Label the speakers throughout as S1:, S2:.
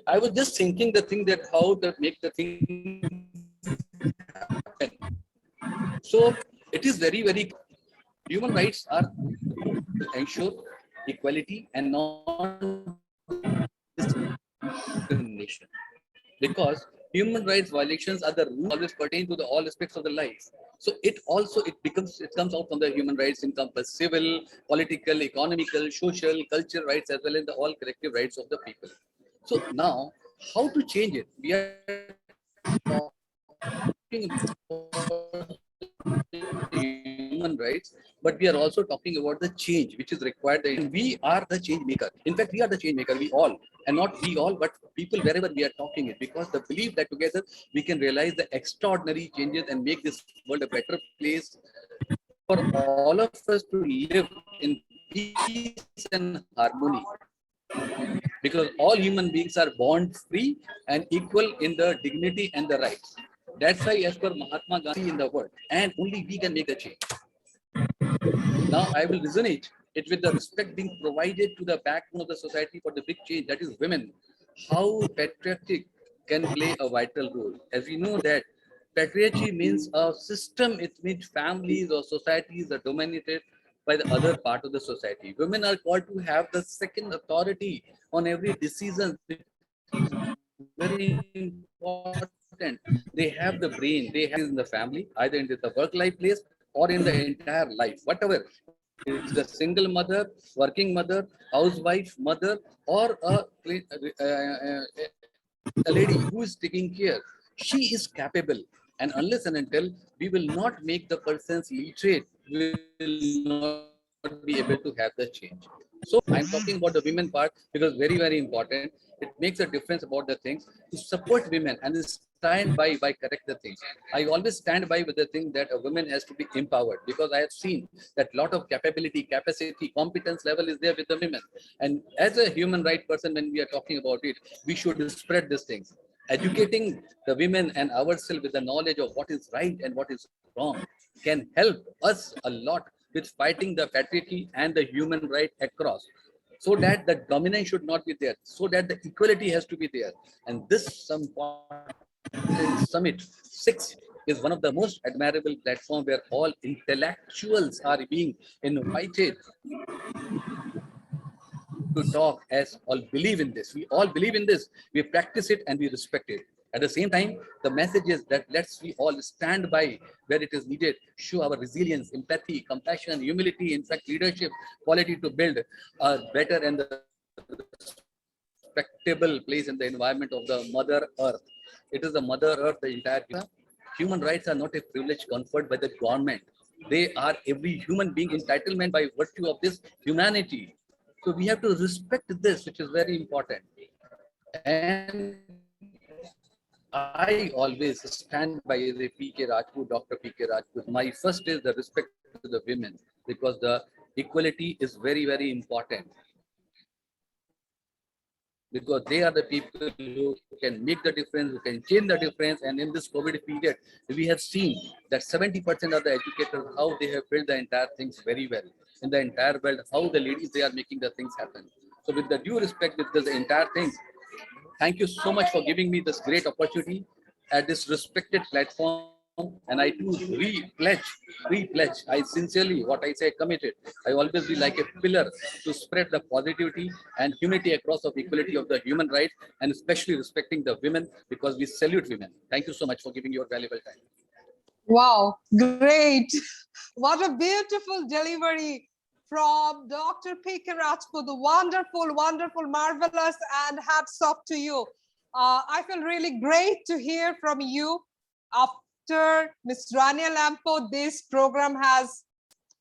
S1: I was just thinking the thing that how to make the thing happen. So it is very, very human rights are to ensure equality and non-discrimination. Because human rights violations are the rule always pertain to the all aspects of the life. So it also it comes out from the human rights encompass civil, political, economical, social, cultural rights as well as the all collective rights of the people. So now, how to change it? We are talking human rights, but we are also talking about the change which is required. And we are the change maker. In fact, we are the change maker. We all, and not we all, but people wherever we are talking it. Because the belief that together we can realize the extraordinary changes and make this world a better place for all of us to live in peace and harmony. Because all human beings are born free and equal in the dignity and the rights. That's why, as per Mahatma Gandhi in the world, and only we can make the change. Now, I will resonate it with the respect being provided to the backbone of the society for the big change, that is women. How patriarchy can play a vital role. As we know that patriarchy means a system, it means families or societies are dominated by the other part of the society. Women are called to have the second authority on every decision, which is very important. They have the brain, they have in the family, either in the work life place or in the entire life, whatever. It's a single mother, working mother, housewife, mother, or a lady who is taking care. She is capable. And unless and until we will not make the persons literate, we will not be able to have the change. So I'm talking about the women part because very, very important. It makes a difference about the things to support women and stand by correct the things. I always stand by with the thing that a woman has to be empowered, because I have seen that lot of capability, capacity, competence level is there with the women. And as a human right person, when we are talking about it, we should spread these things. Educating the women and ourselves with the knowledge of what is right and what is wrong can help us a lot with fighting the patriarchy and the human right across, so that the dominance should not be there, so that the equality has to be there. And this summit 6 is one of the most admirable platform where all intellectuals are being invited to talk, as all believe in this. We all believe in this. We practice it and we respect it. At the same time, the message is that let's we all stand by where it is needed, show our resilience, empathy, compassion, humility, in fact, leadership, quality to build a better and the respectable place in the environment of the Mother Earth. It is the Mother Earth, the entire human rights are not a privilege conferred by the government. They are every human being entitlement by virtue of this humanity. So we have to respect this, which is very important. And I always stand by the P.K. Rajput, Dr. P.K. Rajput. My first is the respect to the women, because the equality is very, very important. Because they are the people who can make the difference, who can change the difference. And in this COVID period, we have seen that 70% of the educators, how they have built the entire things very well. In the entire world, how the ladies, they are making the things happen. So with the due respect with the entire things, thank you so much for giving me this great opportunity at this respected platform. And I too re-pledge. I sincerely, what I say, committed. I always be like a pillar to spread the positivity and unity across of equality of the human rights, and especially respecting the women, because we salute women. Thank you so much for giving your valuable time.
S2: Wow, great. What a beautiful delivery from Dr. P.K. Rajput. Wonderful, wonderful, marvelous, and hats off to you. I feel really great to hear from you. After Ms. Rania Lampo, this program has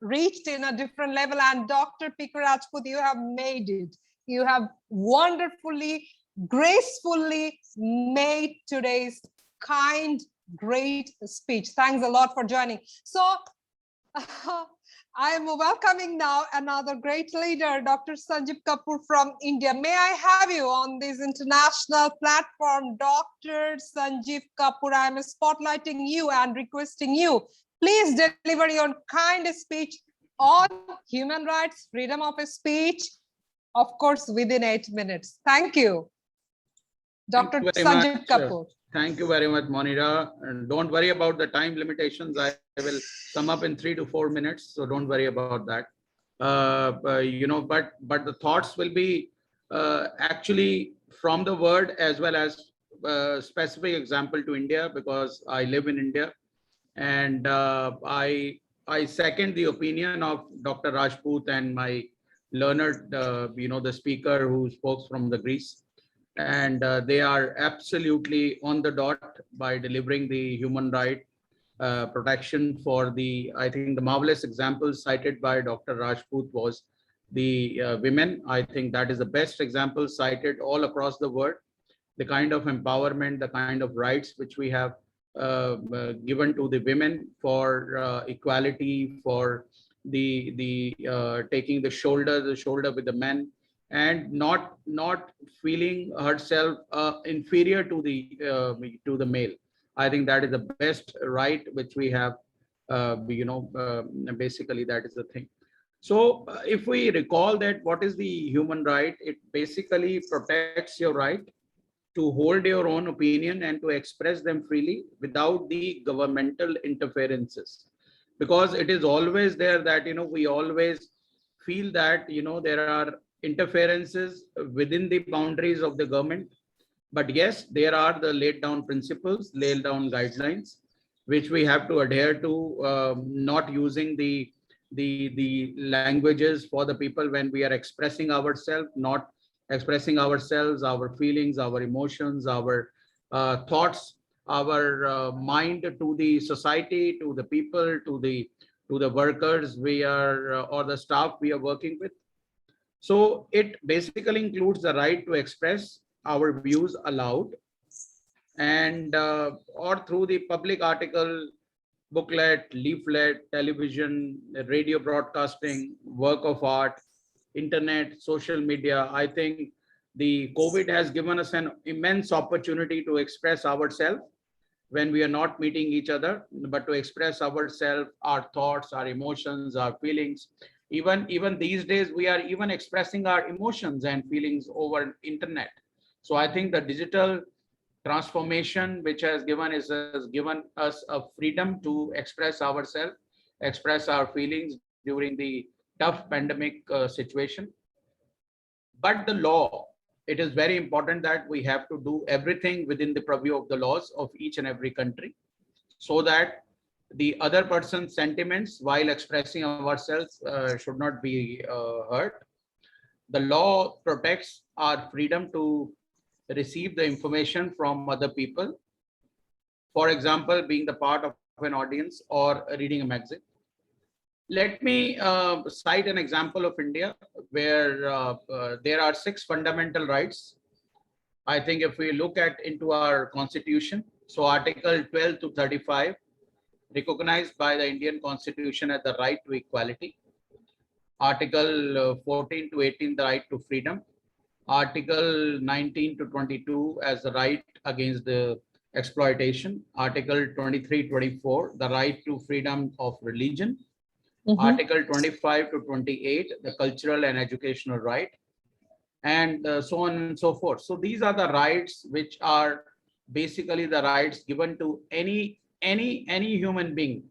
S2: reached in a different level, and Dr. P.K. Rajput, you have made it. You have wonderfully, gracefully made today's kind, great speech. Thanks a lot for joining. So I am welcoming now another great leader, Dr. Sanjeev Kapoor from India. May I have you on this international platform, Dr. Sanjeev Kapoor? I am spotlighting you and requesting you, please deliver your kind speech on human rights, freedom of speech, of course, within 8 minutes. Thank you.
S3: Thank
S2: Dr.
S3: you very
S2: Sanjit
S3: much.
S2: Kapoor.
S3: Thank you very much, Monira. And don't worry about the time limitations. I will sum up in 3 to 4 minutes, so don't worry about that. But the thoughts will be actually from the word as well as specific example to India, because I live in India, and I second the opinion of Dr. Rajput and my learned, the speaker who spoke from the Greece, and they are absolutely on the dot by delivering the human right protection for the, I think the marvelous example cited by Dr. Rajput was the women. I think that is the best example cited all across the world, the kind of empowerment, the kind of rights which we have given to the women for equality, for the taking the shoulder with the men, and not feeling herself inferior to the male. I think that is the best right which we have. Basically that is the thing. So if we recall that what is the human right, it basically protects your right to hold your own opinion and to express them freely without the governmental interferences, because it is always there that we always feel that there are interferences within the boundaries of the government. But yes, there are the laid down principles, laid down guidelines which we have to adhere to, not using the languages for the people when we are expressing ourselves, not expressing ourselves, our feelings, our emotions, our thoughts, our mind to the society, to the people, to the workers we are or the staff we are working with. So it basically includes the right to express our views aloud, and or through the public article, booklet, leaflet, television, radio broadcasting, work of art, internet, social media. I think the COVID has given us an immense opportunity to express ourselves when we are not meeting each other, but to express ourselves, our thoughts, our emotions, our feelings. Even these days, we are even expressing our emotions and feelings over internet. So I think the digital transformation which has given us a freedom to express ourselves, express our feelings during the tough pandemic situation. But the law, it is very important that we have to do everything within the purview of the laws of each and every country, so that the other person's sentiments while expressing ourselves should not be hurt. The law protects our freedom to receive the information from other people. For example, being the part of an audience or reading a magazine. Let me cite an example of India where there are 6 fundamental rights. I think if we look at into our constitution, so Article 12 to 35, recognized by the Indian Constitution as the right to equality. Article 14 to 18, the right to freedom. Article 19 to 22 as the right against the exploitation. Article 23, 24, the right to freedom of religion. Article 25 to 28, the cultural and educational right, and so on and so forth. So these are the rights which are basically the rights given to any human being,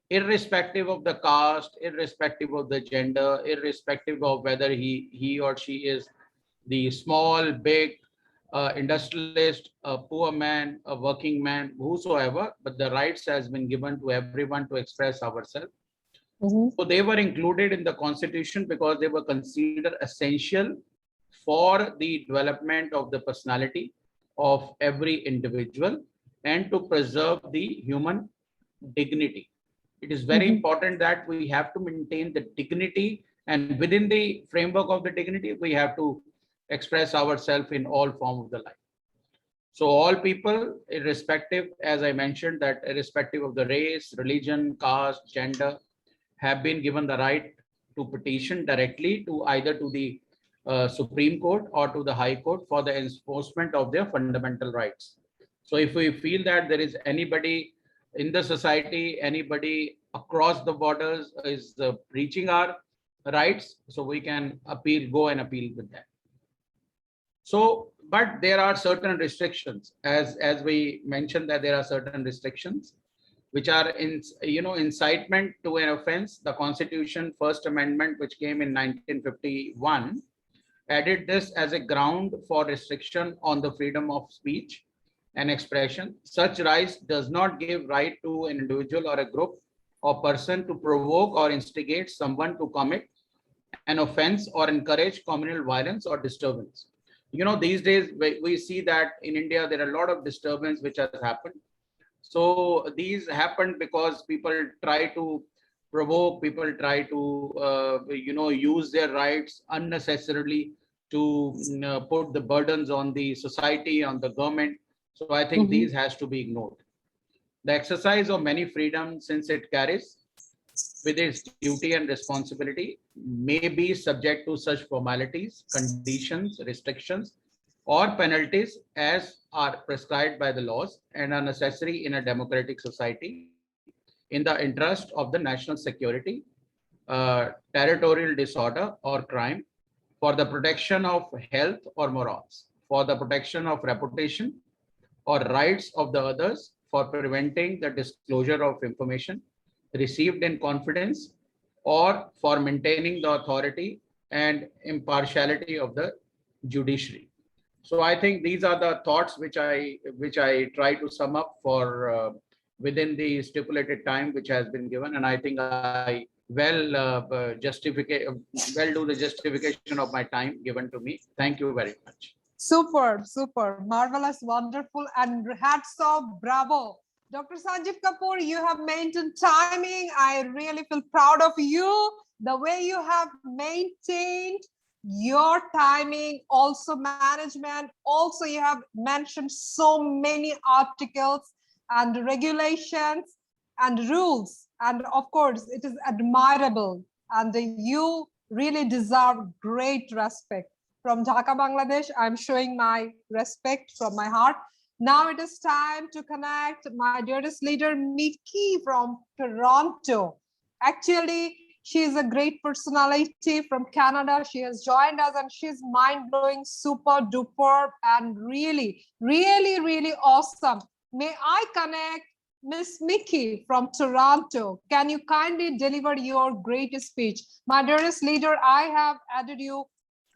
S3: irrespective of the caste, irrespective of the gender, irrespective of whether he or she is the small, big, industrialist, a poor man, a working man, whosoever, but the rights has been given to everyone to express ourselves. So they were included in the constitution because they were considered essential for the development of the personality of every individual and to preserve the human dignity. It is very important that we have to maintain the dignity, and within the framework of the dignity, we have to express ourselves in all forms of the life. So all people, irrespective, as I mentioned, that irrespective of the race, religion, caste, gender, have been given the right to petition directly to either to the Supreme Court or to the High Court for the enforcement of their fundamental rights. So if we feel that there is anybody in the society, anybody across the borders is breaching our rights, so we can appeal, go and appeal with that. So but there are certain restrictions, as we mentioned that there are certain restrictions which are in, incitement to an offense. The Constitution First Amendment, which came in 1951, added this as a ground for restriction on the freedom of speech and expression. Such rights does not give right to an individual or a group or person to provoke or instigate someone to commit an offense or encourage communal violence or disturbance. These days we see that in India there are a lot of disturbance which has happened. So these happened because people try to provoke, people try to use their rights unnecessarily to put the burdens on the society, on the government. So I think these has to be ignored. The exercise of many freedoms, since it carries with its duty and responsibility, may be subject to such formalities, conditions, restrictions, or penalties as are prescribed by the laws and are necessary in a democratic society in the interest of the national security, territorial disorder or crime, for the protection of health or morals, for the protection of reputation or rights of the others, for preventing the disclosure of information received in confidence, or for maintaining the authority and impartiality of the judiciary. So I think these are the thoughts which I try to sum up for within the stipulated time which has been given, and I think I well do the justification of my time given to me. Thank you very much.
S2: Super, super, marvelous, wonderful, and hats off, bravo. Dr. Sanjeev Kapoor, you have maintained timing. I really feel proud of you. The way you have maintained your timing, also management, also you have mentioned so many articles and regulations and rules. And of course, it is admirable. And you really deserve great respect. From Dhaka, Bangladesh, I'm showing my respect from my heart. Now it is time to connect my dearest leader, Miki from Toronto. Actually, she is a great personality from Canada. She has joined us and she's mind-blowing, super duper, and really, really, really awesome. May I connect Miss Miki from Toronto? Can you kindly deliver your great speech? My dearest leader, I have added you,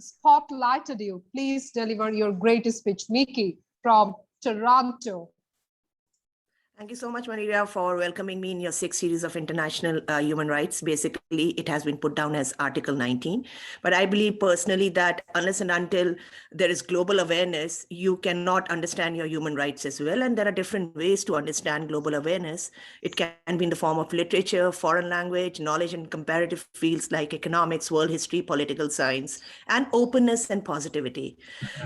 S2: spotlighted you. Please deliver your great speech. Miki from Toronto.
S4: Thank you so much, Maria, for welcoming me in your 6th series of international human rights. Basically, it has been put down as Article 19. But I believe personally that unless and until there is global awareness, you cannot understand your human rights as well. And there are different ways to understand global awareness. It can be in the form of literature, foreign language, knowledge in comparative fields like economics, world history, political science, and openness and positivity.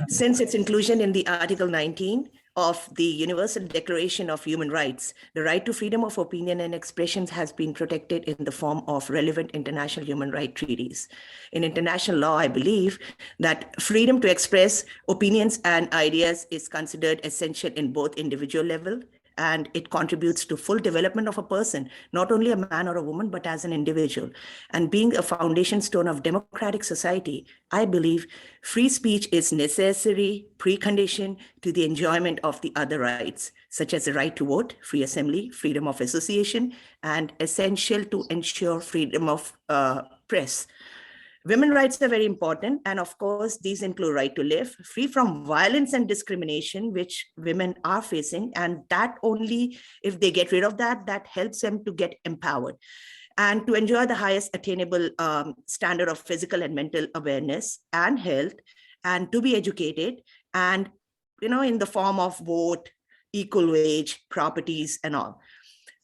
S4: Since its inclusion in the Article 19, of the Universal Declaration of Human Rights, the right to freedom of opinion and expressions has been protected in the form of relevant international human rights treaties. In international law, I believe that freedom to express opinions and ideas is considered essential in both individual level, and it contributes to full development of a person, not only a man or a woman, but as an individual. And being a foundation stone of democratic society, I believe free speech is necessary precondition to the enjoyment of the other rights, such as the right to vote, free assembly, freedom of association, and essential to ensure freedom of press. Women's rights are very important. And of course, these include right to live, free from violence and discrimination, which women are facing. And that only if they get rid of that, that helps them to get empowered. And to enjoy the highest attainable standard of physical and mental awareness and health, and to be educated, and in the form of vote, equal wage, properties, and all.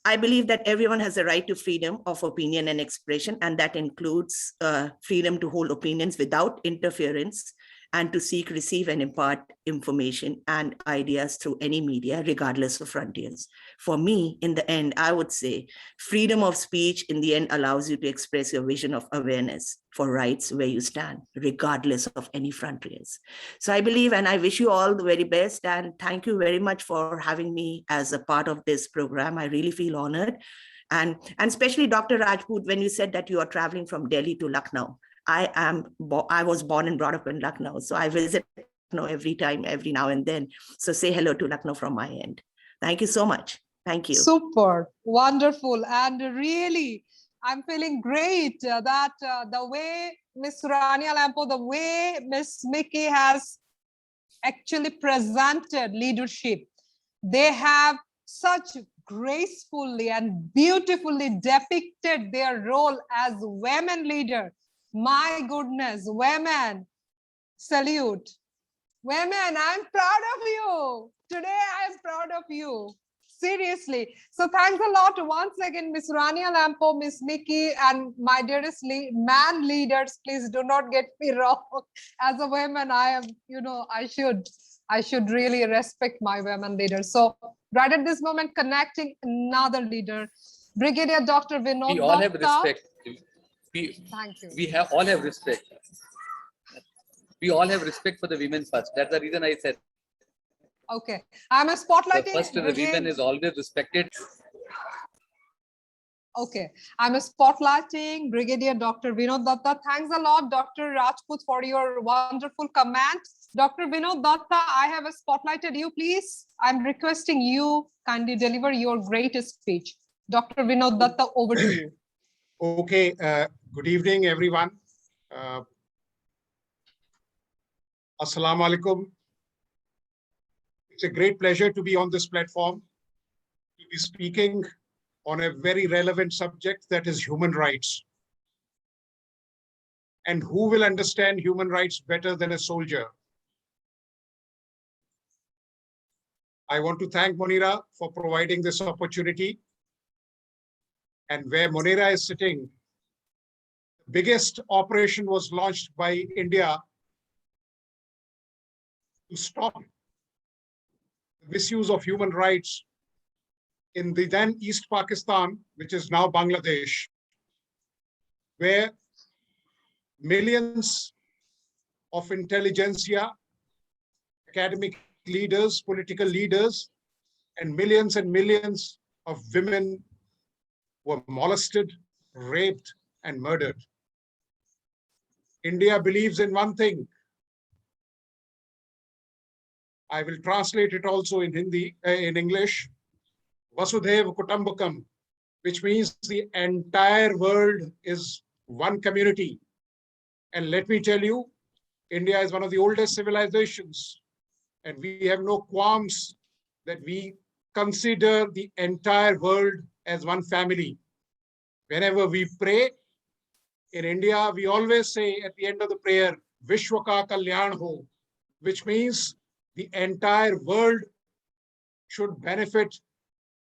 S4: I believe that everyone has a right to freedom of opinion and expression, and that includes freedom to hold opinions without interference and to seek, receive, and impart information and ideas through any media, regardless of frontiers. For me, in the end, I would say freedom of speech in the end allows you to express your vision of awareness for rights where you stand, regardless of any frontiers. So I believe, and I wish you all the very best, and thank you very much for having me as a part of this program. I really feel honored. And especially Dr. Rajput, when you said that you are traveling from Delhi to Lucknow, I was born and brought up in Lucknow. So I visit Lucknow every time, every now and then. So say hello to Lucknow from my end. Thank you so much. Thank you.
S2: Super, wonderful. And really, I'm feeling great that the way Miss Rania Lampo, the way Miss Mickey has actually presented leadership, they have such gracefully and beautifully depicted their role as women leader. My goodness, women, salute. Women, I'm proud of you. Today, I'm proud of you. Seriously. So thanks a lot once again, Miss Rania Lampo, Miss Mickey, and my dearest man leaders. Please do not get me wrong. As a woman, I am, I should really respect my women leaders. So right at this moment, connecting another leader, Brigadier Dr. Vinod
S1: We all have
S2: Datta.
S1: respect.
S2: Thank you.
S1: We all have respect. We all have respect for the women first. That's the reason I said
S2: Okay. I'm a
S1: the
S2: spotlighting.
S1: first the women is always respected.
S2: Okay, I'm spotlighting Brigadier Dr. Vinod Datta. Thanks a lot, Dr. Rajput, for your wonderful comment. Dr. Vinod Datta, I have spotlighted you, please. I'm requesting you kindly deliver your greatest speech. Dr. Vinod Datta, over to you.
S5: Okay, good evening, everyone. Assalamu alaikum. It's a great pleasure to be on this platform, to be speaking on a very relevant subject, that is human rights. And who will understand human rights better than a soldier? I want to thank Monira for providing this opportunity. And where Monira is sitting, the biggest operation was launched by India to stop the misuse of human rights in the then East Pakistan, which is now Bangladesh, where millions of intelligentsia, academic leaders, political leaders, and millions of women were molested, raped, and murdered. India believes in one thing. I will translate it also in Hindi, in English. Vasudhaiva Kutumbakam, which means the entire world is one community. And let me tell you, India is one of the oldest civilizations, and we have no qualms that we consider the entire world as one family. Whenever we pray in India, we always say at the end of the prayer, Vishwa ka Kalyan ho, which means the entire world should benefit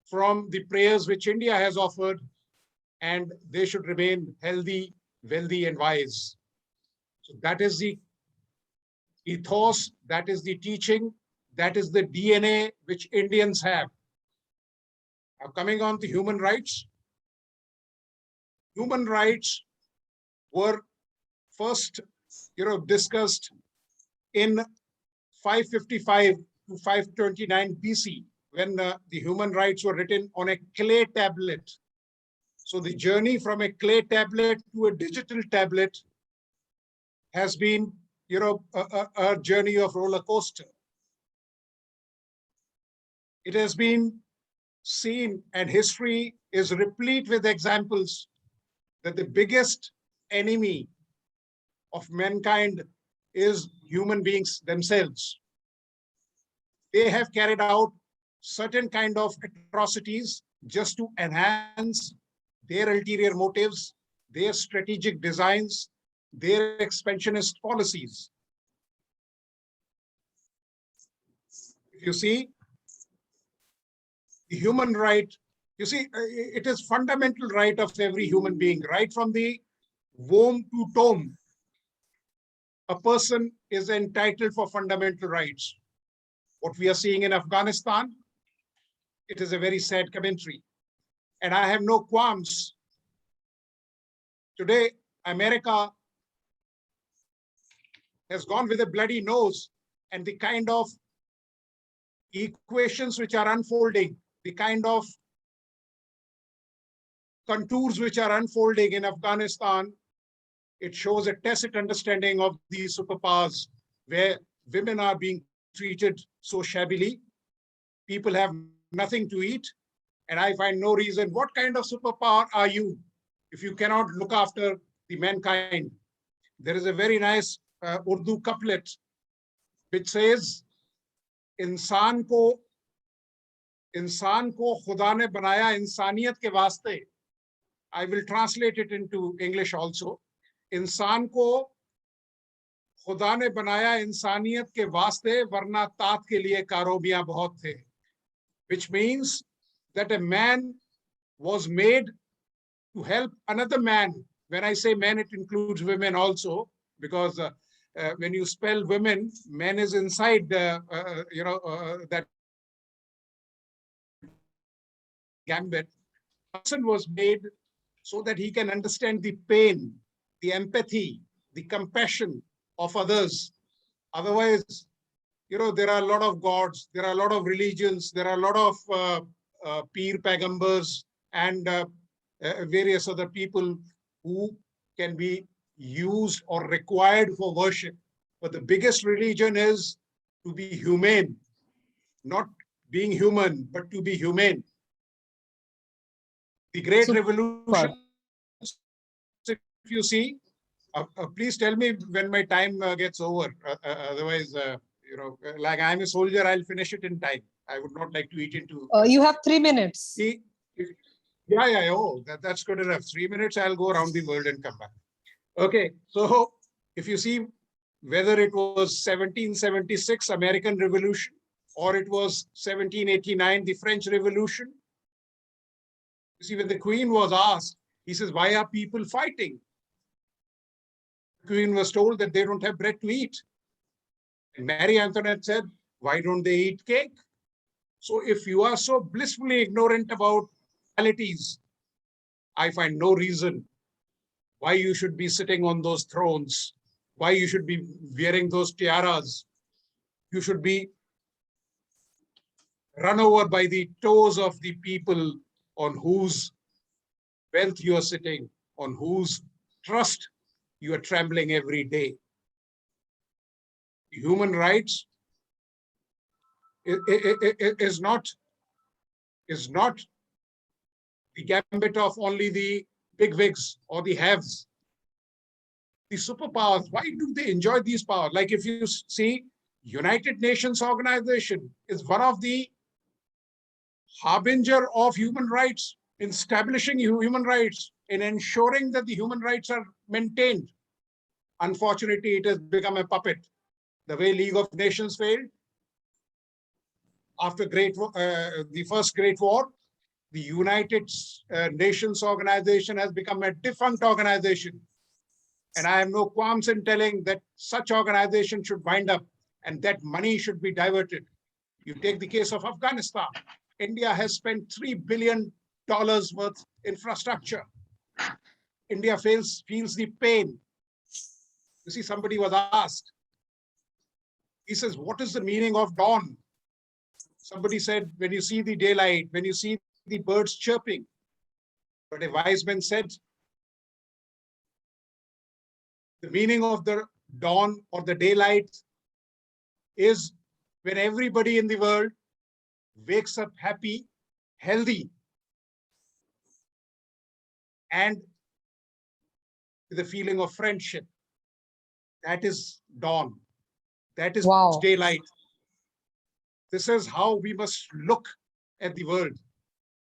S5: from the prayers which India has offered, and they should remain healthy, wealthy, and wise. So that is the ethos, that is the teaching, that is the DNA which Indians have. Now, coming on to human rights. Human rights were first, discussed in 555 to 529 BC, when the human rights were written on a clay tablet. So the journey from a clay tablet to a digital tablet has been, a journey of roller coaster. It has been seen, and history is replete with examples, that the biggest enemy of mankind is human beings themselves. They have carried out certain kind of atrocities just to enhance their ulterior motives, their strategic designs, their expansionist policies. If you see, the human right, it is fundamental right of every human being, right from the womb to tomb. A person is entitled for fundamental rights. What we are seeing in Afghanistan, it is a very sad commentary. And I have no qualms. Today, America has gone with a bloody nose, and the kind of equations which are unfolding, the kind of contours which are unfolding in Afghanistan, it shows a tacit understanding of these superpowers, where women are being treated so shabbily. People have nothing to eat. And I find no reason. What kind of superpower are you if you cannot look after the mankind? There is a very nice Urdu couplet which says, इंसान को खुदा ने बनाया इंसानियत के वास्ते. I will translate it into English also. इंसान को खुदा ने बनाया इंसानियत के वास्ते, वरना तात के लिए कारोबियां बहुत थे. Which means that a man was made to help another man. When I say men, it includes women also, because when you spell women, men is inside that gambit. Person was made so that he can understand the pain, the empathy, the compassion of others. Otherwise, there are a lot of gods, there are a lot of religions, there are a lot of peer pagambers and various other people who can be used or required for worship. But the biggest religion is to be humane, not being human, but to be humane. The Great Revolution, if you see, please tell me when my time gets over. Otherwise, like I'm a soldier, I'll finish it in time. I would not like to eat into.
S2: You have 3 minutes.
S5: See, yeah. Oh, that's good enough. 3 minutes, I'll go around the world and come back. Okay, so if you see, whether it was 1776 American Revolution or it was 1789 the French Revolution, you see, when the Queen was asked, he says, why are people fighting? The Queen was told that they don't have bread to eat. And Mary Antoinette said, why don't they eat cake? So if you are so blissfully ignorant about realities, I find no reason why you should be sitting on those thrones, why you should be wearing those tiaras. You should be run over by the toes of the people on whose wealth you are sitting, on whose trust you are trembling every day. Human rights is not the gambit of only the bigwigs or the haves. The superpowers, why do they enjoy these powers? Like if you see, United Nations Organization is one of the harbinger of human rights, in establishing human rights, in ensuring that the human rights are maintained. Unfortunately, it has become a puppet. The way League of Nations failed after the first Great War, the United Nations Organization has become a defunct organization. And I have no qualms in telling that such organization should wind up and that money should be diverted. You take the case of Afghanistan. India has spent $3 billion worth infrastructure. India feels the pain. You see, somebody was asked, he says, what is the meaning of dawn? Somebody said, when you see the daylight, when you see the birds chirping. But a wise man said, the meaning of the dawn or the daylight is when everybody in the world wakes up happy, healthy, and with a feeling of friendship. That is dawn. That is daylight. This is how we must look at the world.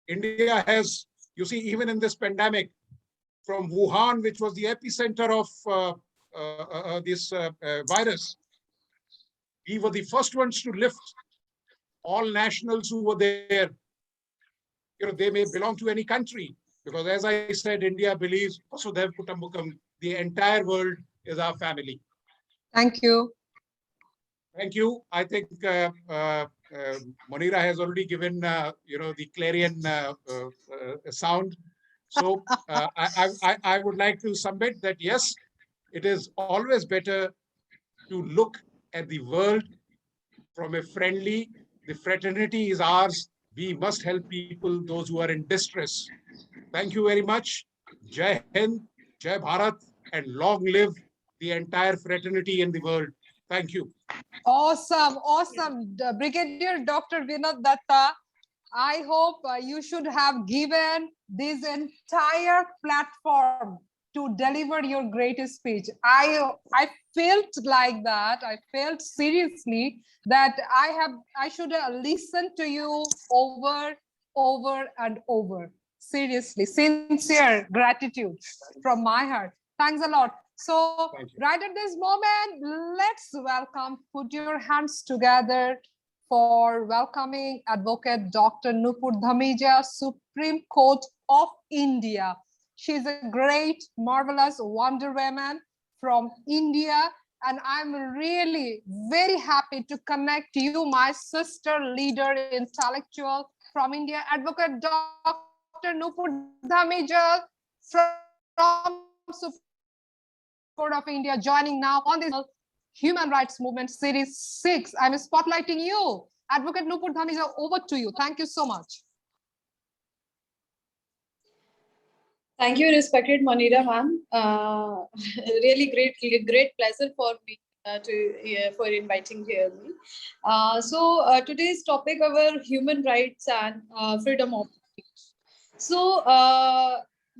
S5: India has, you see, even in this pandemic, from Wuhan, which was the epicenter of this virus, we were the first ones to lift all nationals who were there. They may belong to any country, because as I said, India believes Vasudhaiva Kutumbakam, the entire world is our family.
S2: Thank you.
S5: Thank you. I think Monira has already given, the clarion sound. So I would like to submit that, yes, it is always better to look at the world from a friendly, the fraternity is ours. We must help people, those who are in distress. Thank you very much. Jai Hind, Jai Bharat, and long live the entire fraternity in the world. Thank you.
S2: Awesome, awesome. Brigadier Dr. Vinod Datta, I hope you should have given this entire platform to deliver your greatest speech. I felt like that. I felt seriously that I should have listened to you over and over. Seriously, sincere gratitude from my heart. Thanks a lot. So
S5: Thank you.
S2: right at this moment, let's welcome, put your hands together for welcoming Advocate Dr. Nupur Dhamija, Supreme Court of India. She's a great, marvelous wonder woman from India. And I'm really very happy to connect you, my sister, leader, intellectual from India, Advocate Dr. Nupur Dhamija from Supreme Court of India, joining now on this Human Rights Movement Series 6. I'm spotlighting you. Advocate Nupur Dhamija, over to you. Thank you so much.
S6: Thank you, respected Manira ma'am. Really great pleasure for me for inviting here me. Today's topic our human rights and freedom of speech. So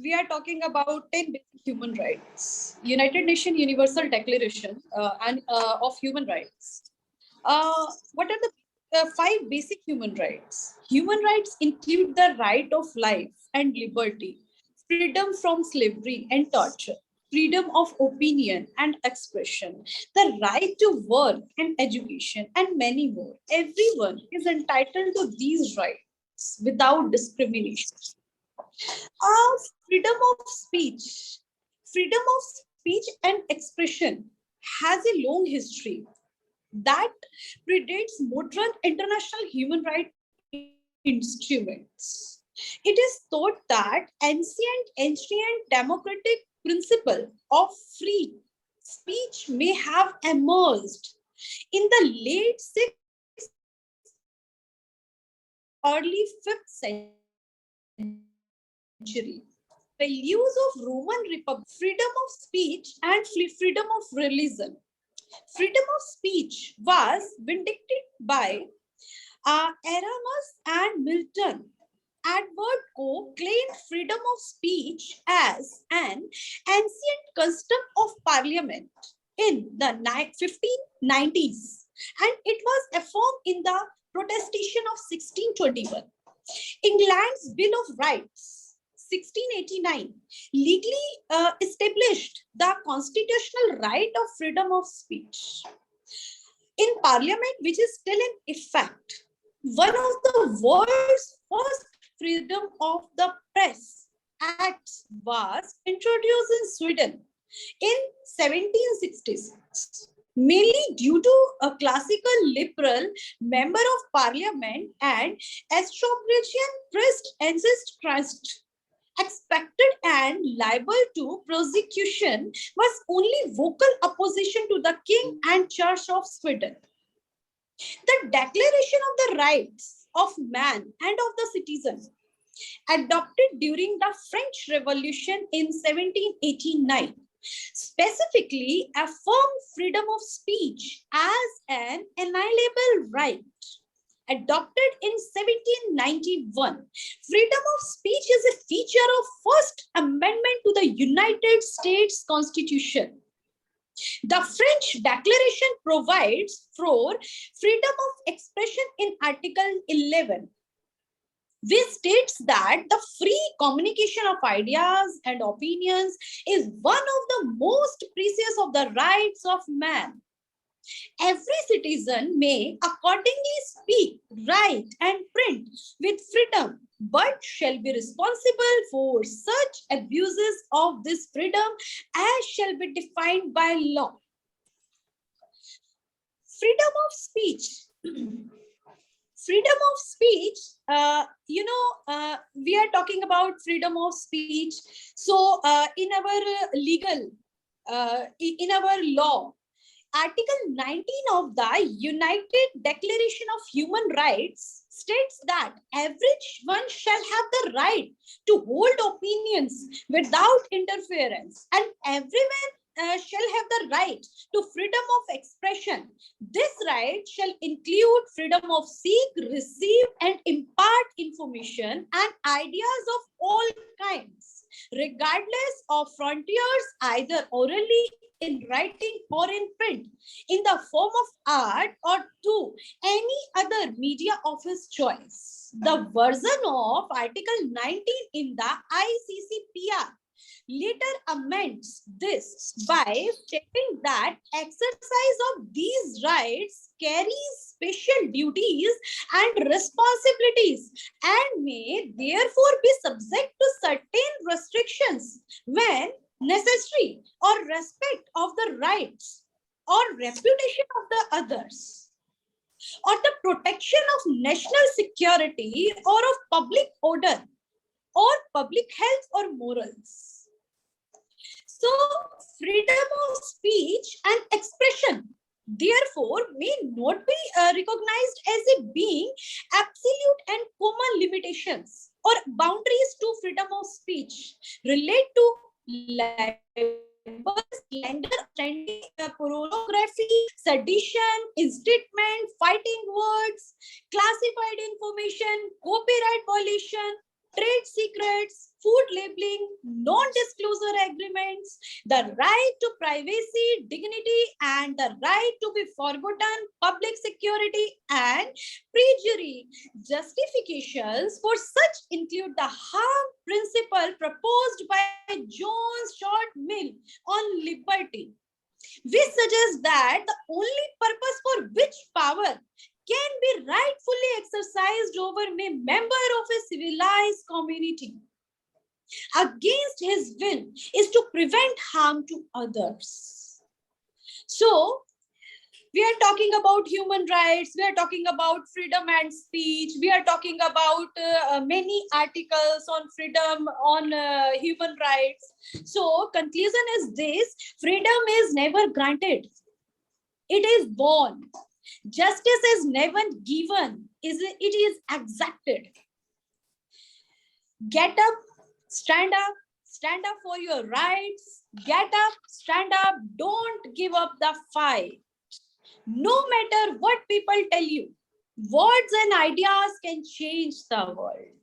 S6: we are talking about 10 basic human rights, United Nations Universal Declaration of Human Rights. What are the 5 basic human rights? Human rights include the right of life and liberty, freedom from slavery and torture, freedom of opinion and expression, the right to work and education, and many more. Everyone is entitled to these rights without discrimination. Freedom of speech. Freedom of speech and expression has a long history that predates modern international human rights instruments. It is thought that ancient democratic principle of free speech may have emerged in the late 6th, early 5th century. Values of Roman Republic, freedom of speech and freedom of religion. Freedom of speech was vindicated by Erasmus and Milton. Edward Coke claimed freedom of speech as an ancient custom of parliament in the 1590s, and it was affirmed in the Protestation of 1621. England's Bill of Rights, 1689, legally established the constitutional right of freedom of speech. In Parliament, which is still in effect, one of the world's first Freedom of the Press Acts was introduced in Sweden in 1766, mainly due to a classical liberal member of parliament and Austrasian priest Ernst Christ. Expected and liable to prosecution was only vocal opposition to the king and church of Sweden. The Declaration of the Rights of Man and of the Citizen, adopted during the French Revolution in 1789, specifically affirmed freedom of speech as an inalienable right. Adopted in 1791, freedom of speech is a feature of First Amendment to the United States Constitution. The French Declaration provides for freedom of expression in Article 11, which states that the free communication of ideas and opinions is one of the most precious of the rights of man. Every citizen may accordingly speak, write, and print with freedom, but shall be responsible for such abuses of this freedom as shall be defined by law. Freedom of speech. Freedom of speech, we are talking about freedom of speech. So in our law, Article 19 of the United Declaration of Human Rights states that everyone shall have the right to hold opinions without interference, and everyone shall have the right to freedom of expression. This right shall include freedom of seek, receive, and impart information and ideas of all kinds, regardless of frontiers, either orally, in writing, or in print, in the form of art, or to any other media of his choice. The version of Article 19 in the ICCPR later amends this by stating that exercise of these rights carries special duties and responsibilities and may therefore be subject to certain restrictions when necessary, or respect of the rights or reputation of the others, or the protection of national security or of public order or public health or morals. So, freedom of speech and expression, therefore, may not be recognized as a being absolute and common limitations or boundaries to freedom of speech relate to libel, slander, standing, pornography, sedition, incitement, fighting words, classified information, copyright violation, trade secrets, food labeling, non-disclosure agreements, the right to privacy, dignity, and the right to be forgotten, public security, and perjury. Justifications for such include the harm principle proposed by John Stuart Mill on liberty. We suggest that the only purpose for which power can be rightfully exercised over a member of a civilized community against his will is to prevent harm to others. So, we are talking about human rights, we are talking about freedom and speech, we are talking about many articles on freedom, on human rights. So, conclusion is this: freedom is never granted, it is born. Justice is never given, it is exacted. Get up, stand up for your rights. Get up, stand up, don't give up the fight. No matter what people tell you, words and ideas can change the world.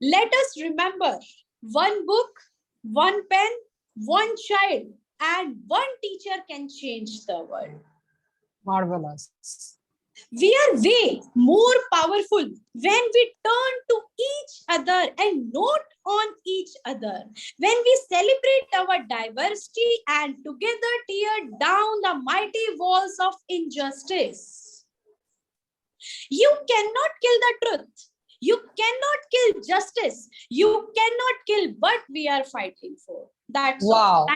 S6: Let us remember, one book, one pen, one child, and one teacher can change the world.
S2: Marvelous.
S6: We are way more powerful when we turn to each other and not on each other. When we celebrate our diversity and together tear down the mighty walls of injustice. You cannot kill the truth. You cannot kill justice. You cannot kill what we are fighting for. That's
S2: Wow.
S6: all.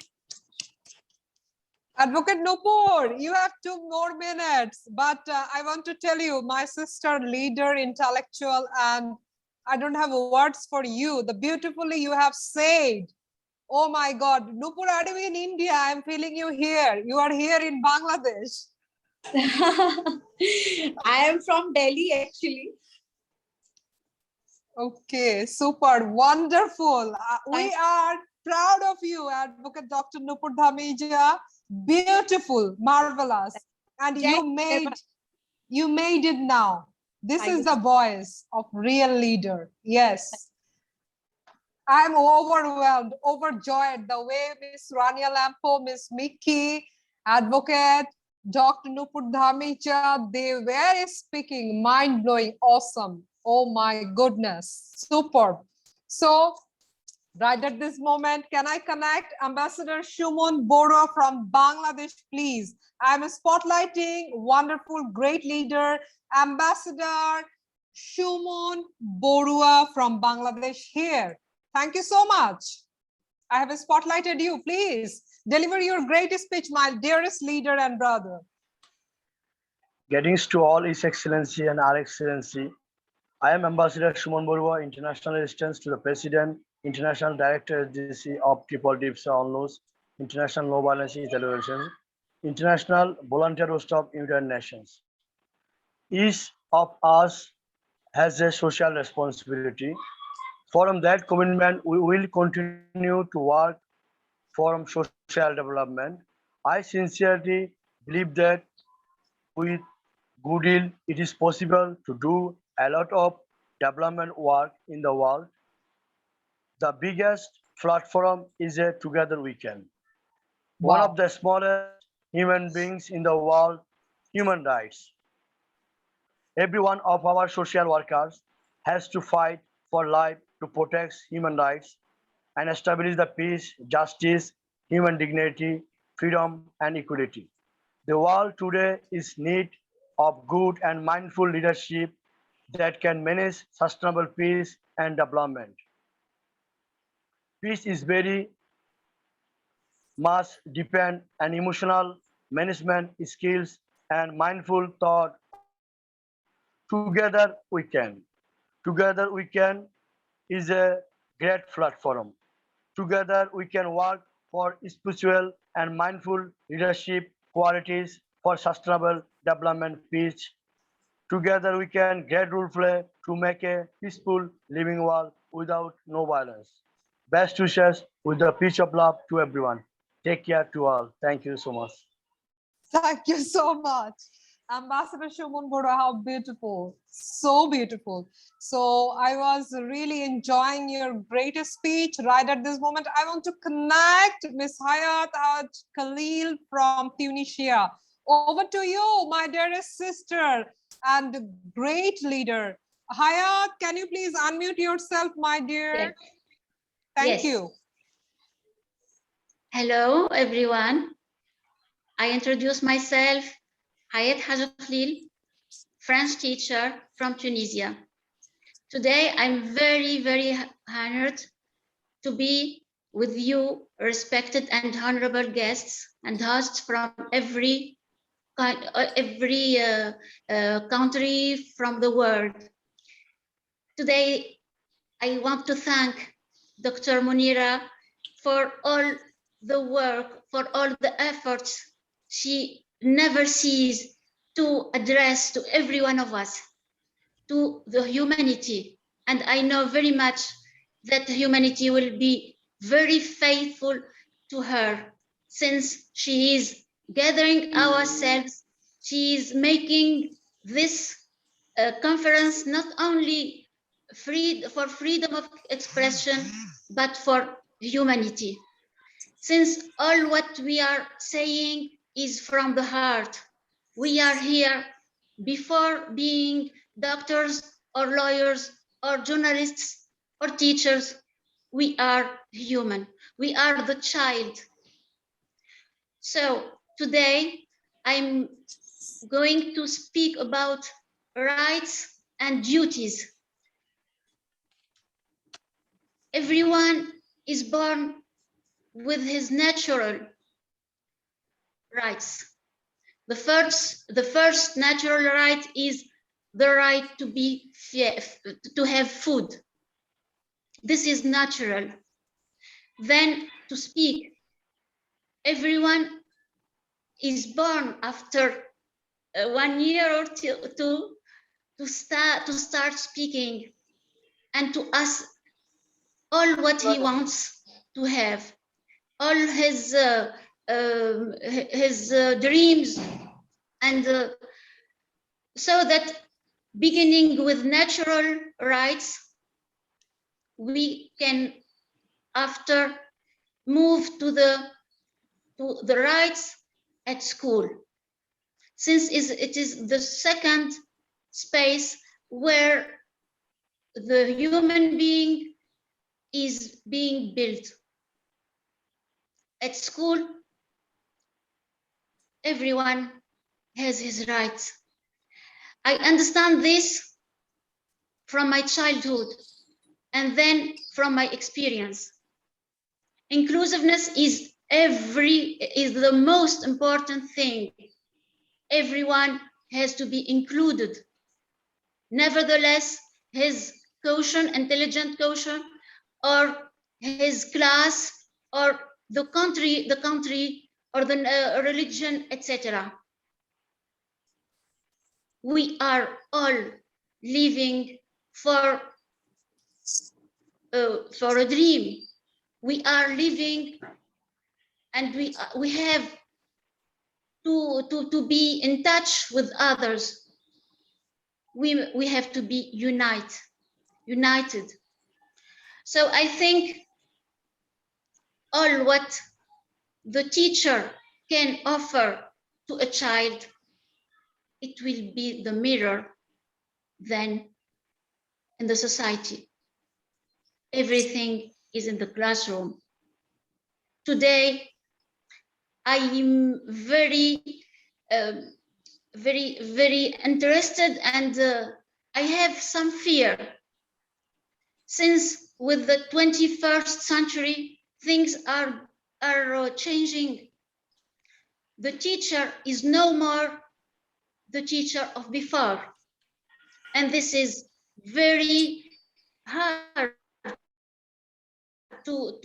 S2: Advocate Nupur, you have 2 more minutes, but I want to tell you, my sister, leader, intellectual, and I don't have words for you. The beautifully you have said. Oh my God, Nupur, are you in India? I'm feeling you here. You are here in Bangladesh.
S6: I am from Delhi, actually.
S2: Okay, super, wonderful. We are proud of you, Advocate Dr. Nupur Dhamija. Beautiful, marvelous, and you made it now. This is the voice of real leader. Yes, I'm overwhelmed, overjoyed the way Miss Rania Lampo, Miss Mickey, Advocate Dr. Nupur Dhamija, they were speaking, mind blowing, awesome. Oh my goodness, superb. So, right at this moment, can I connect Ambassador Shumon Borua from Bangladesh, please? I'm spotlighting wonderful, great leader, Ambassador Shumon Borua from Bangladesh here. Thank you so much. I have spotlighted you. Please deliver your great speech, my dearest leader and brother.
S7: Greetings to all His Excellency and Our Excellency. I am Ambassador Shumon Borua, International Assistant to the President, International Director SDC of Triple Tips on Laws, International No Violence Evaluation, International Volunteer Host of United Nations. Each of us has a social responsibility. From that commitment, we will continue to work for social development. I sincerely believe that with goodwill, it is possible to do a lot of development work in the world. The biggest platform is a Together We Can. One
S2: Wow.
S7: of the smallest human beings in the world, human rights. Every one of our social workers has to fight for life to protect human rights and establish the peace, justice, human dignity, freedom, and equality. The world today is need of good and mindful leadership that can manage sustainable peace and development. Peace is very much depend on emotional management skills and mindful thought. Together we can. Together we can is a great platform. Together we can work for spiritual and mindful leadership qualities for sustainable development peace. Together we can great role play to make a peaceful living world without no violence. Best wishes with the peace of love to everyone. Take care to all. Thank you so much.
S2: Thank you so much. Ambassador Shumon Bora, how beautiful. So beautiful. So I was really enjoying your greatest speech right at this moment. I want to connect Miss Hayat Haj Khalil from Tunisia. Over to you, my dearest sister and great leader. Hayat, can you please unmute yourself, my dear?
S8: Yes.
S2: Thank
S8: Yes.
S2: you.
S8: Hello, everyone. I introduce myself, Hayat Haj Khalil, French teacher from Tunisia. Today, I'm very, very honored to be with you, respected and honorable guests and hosts from every country from the world. Today, I want to thank Dr. Munira for all the work, for all the efforts she never ceases to address to every one of us, to the humanity. And I know very much that humanity will be very faithful to her, since she is gathering ourselves, she is making this conference not only for freedom of expression, but for humanity. Since all what we are saying is from the heart, we are here before being doctors or lawyers or journalists or teachers. We are human. We are the child. So today I'm going to speak about rights and duties. Everyone is born with his natural rights. The first natural right is the right to have food. This is natural. Then to speak. Everyone is born after 1 year or two to start speaking and to ask all what he wants to have, all his dreams, and so that beginning with natural rights, we can after move to the rights at school, since it is the second space where the human being is being built. At school, everyone has his rights. I understand this from my childhood and then from my experience. Inclusiveness is the most important thing. Everyone has to be included. Nevertheless, his quotient, intelligent quotient, or his class, or the country, or the religion, etc. We are all living for a dream. We are living and we have to be in touch with others. We have to be united. So I think all what the teacher can offer to a child, it will be the mirror then in the society. Everything is in the classroom. Today, I am very interested, and I have some fear, since with the 21st century, things are changing. The teacher is no more the teacher of before. And this is very hard to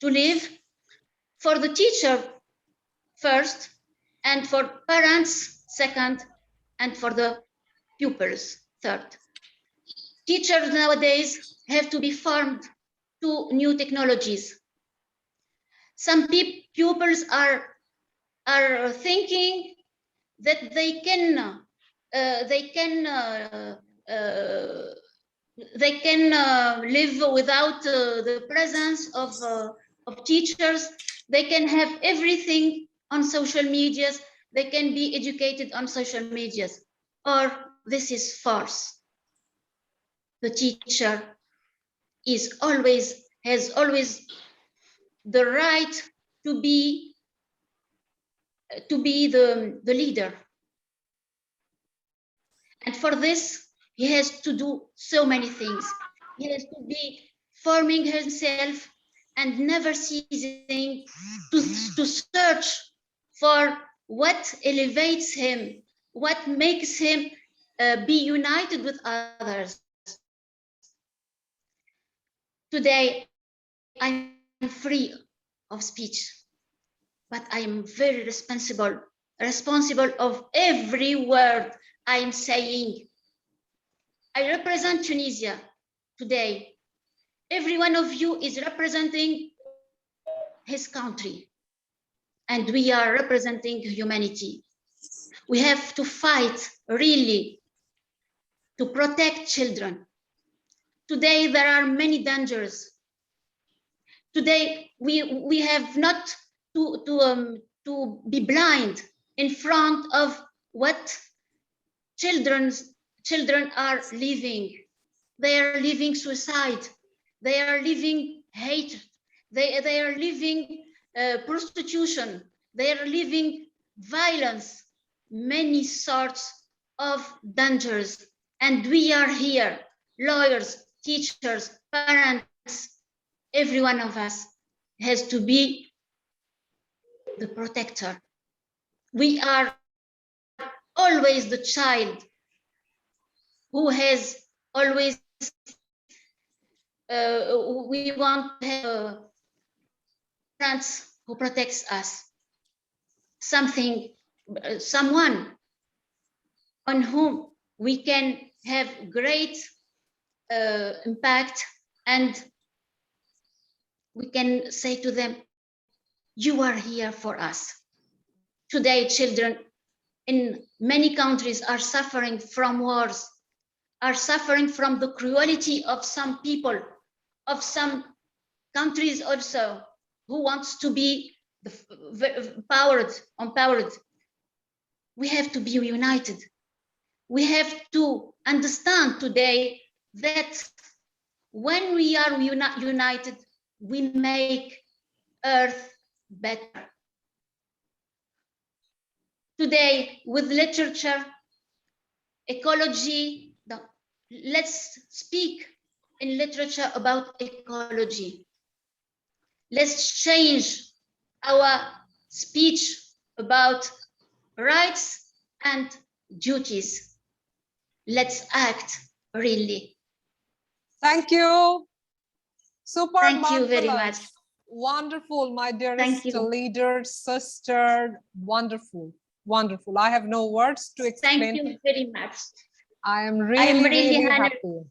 S8: live for the teacher first, and for parents second, and for the pupils third. Teachers nowadays have to be formed to new technologies. Some pupils are thinking that they can live without the presence of teachers. They can have everything on social medias. They can be educated on social medias. Or this is false. The teacher has always the right to be the leader. And for this, he has to do so many things. He has to be forming himself and never ceasing to search for what elevates him, what makes him be united with others. Today, I'm free of speech, but I am very responsible of every word I'm saying. I represent Tunisia today. Every one of you is representing his country, and we are representing humanity. We have to fight really to protect children. Today, there are many dangers. Today, we have not to be blind in front of what children are living. They are living suicide. They are living hate. They are living prostitution. They are living violence, many sorts of dangers. And we are here, lawyers, teachers, parents, every one of us has to be the protector. We are always the child who has always, we want to have parents who protects us. Someone on whom we can have great impact, and we can say to them, you are here for us. Today, children in many countries are suffering from wars, are suffering from the cruelty of some people, of some countries also, who wants to be empowered. We have to be united. We have to understand today that when we are united, we make Earth better. Today, with literature, ecology, let's speak in literature about ecology. Let's change our speech about rights and duties. Let's act really.
S2: Thank you. Super
S8: Thank you very
S2: marvelous.
S8: much.
S2: Wonderful, my dearest
S8: Thank you.
S2: leader, sister. Wonderful, wonderful. I have no words to explain.
S8: Thank you very much.
S2: I am really
S8: honored.
S2: happy.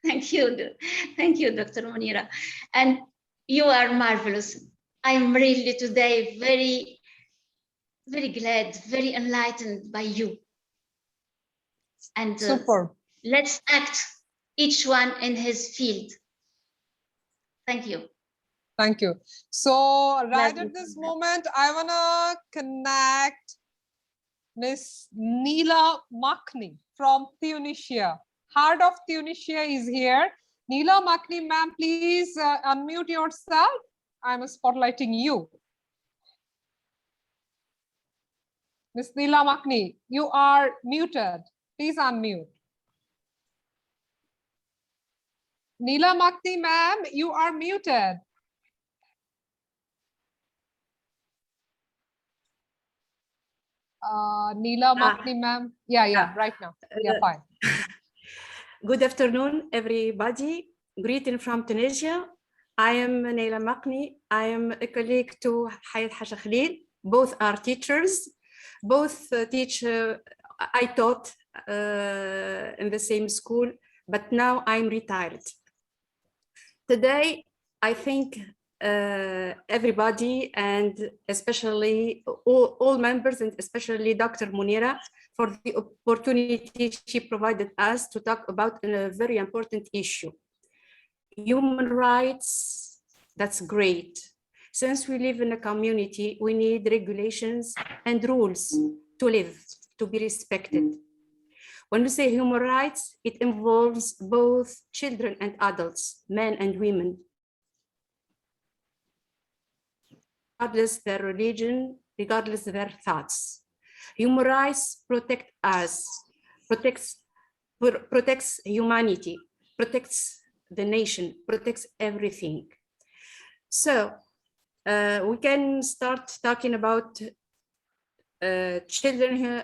S8: Thank you, Dr. Munira. And You are marvelous. I'm really today very glad, very enlightened by you. And
S2: Super.
S8: let's act, each one in his field. Thank you.
S2: Thank you. So right
S8: Glad
S2: at this
S8: you-
S2: moment, I wanna connect Miss Neela Makni from Tunisia. Heart of Tunisia is here. Neela Makni, ma'am, please unmute yourself. I'm spotlighting you. Miss Neela Makni, you are muted. Please unmute. Neela Makni, ma'am, you are muted. Neela Makni, ma'am. Yeah, right now. Yeah, fine.
S9: Good afternoon, everybody. Greeting from Tunisia. I am Neila Makni. I am a colleague to Hayat Hasha Khalil. Both are teachers. Both teach, I taught in the same school, but now I'm retired. Today, I think everybody and especially all members and especially Dr. Munira for the opportunity she provided us to talk about a very important issue. Human rights, that's great. Since we live in a community, we need regulations and rules to live, to be respected. When we say human rights, it involves both children and adults, men and women, regardless their religion, regardless their thoughts. Human rights protect us, protects humanity, protects the nation, protects everything. So we can start talking about children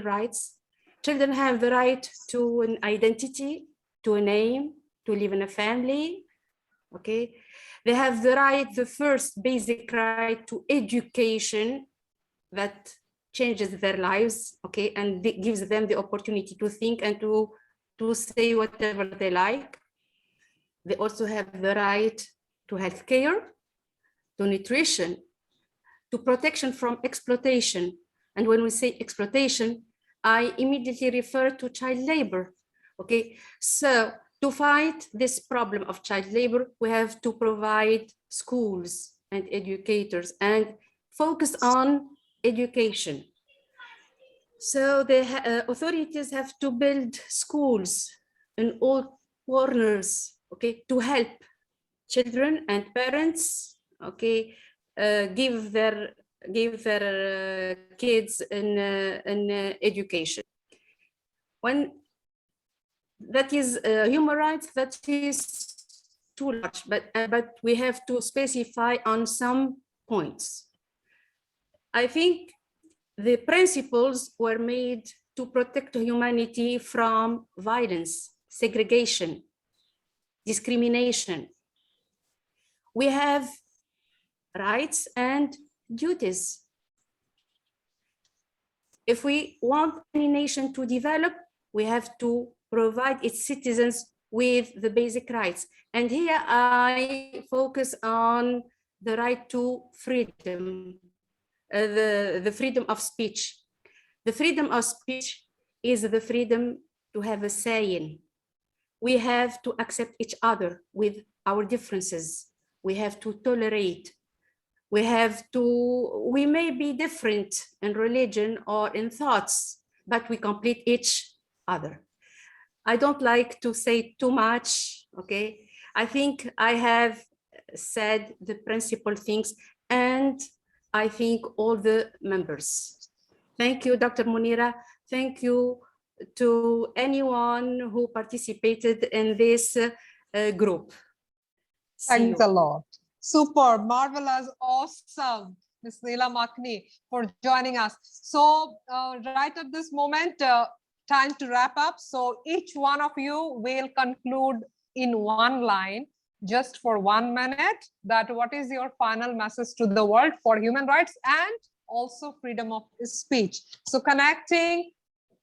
S9: rights. Children have the right to an identity, to a name, to live in a family, okay? They have the right, the first basic right to education that changes their lives, okay? And gives them the opportunity to think and to say whatever they like. They also have the right to healthcare, to nutrition, to protection from exploitation. And when we say exploitation, I immediately refer to child labor, okay? So to fight this problem of child labor, we have to provide schools and educators and focus on education. So the authorities have to build schools in all corners, okay, to help children and parents, okay, give their kids in education. When that is human rights, that is too large, but we have to specify on some points. I think the principles were made to protect humanity from violence, segregation, discrimination. We have rights and duties. If we want any nation to develop, we have to provide its citizens with the basic rights. And here I focus on the right to freedom, the freedom of speech. The freedom of speech is the freedom to have a say in. We have to accept each other with our differences. We have to tolerate. We may be different in religion or in thoughts, but we complete each other. I don't like to say too much, okay? I think I have said the principal things, and I thank all the members. Thank you, Dr. Munira. Thank you to anyone who participated in this group.
S2: Thanks a lot. Super, marvelous, awesome, Ms. Neela Makni, for joining us. So right at this moment, time to wrap up. So each one of you will conclude in one line, just for 1 minute, that what is your final message to the world for human rights and also freedom of speech. So connecting,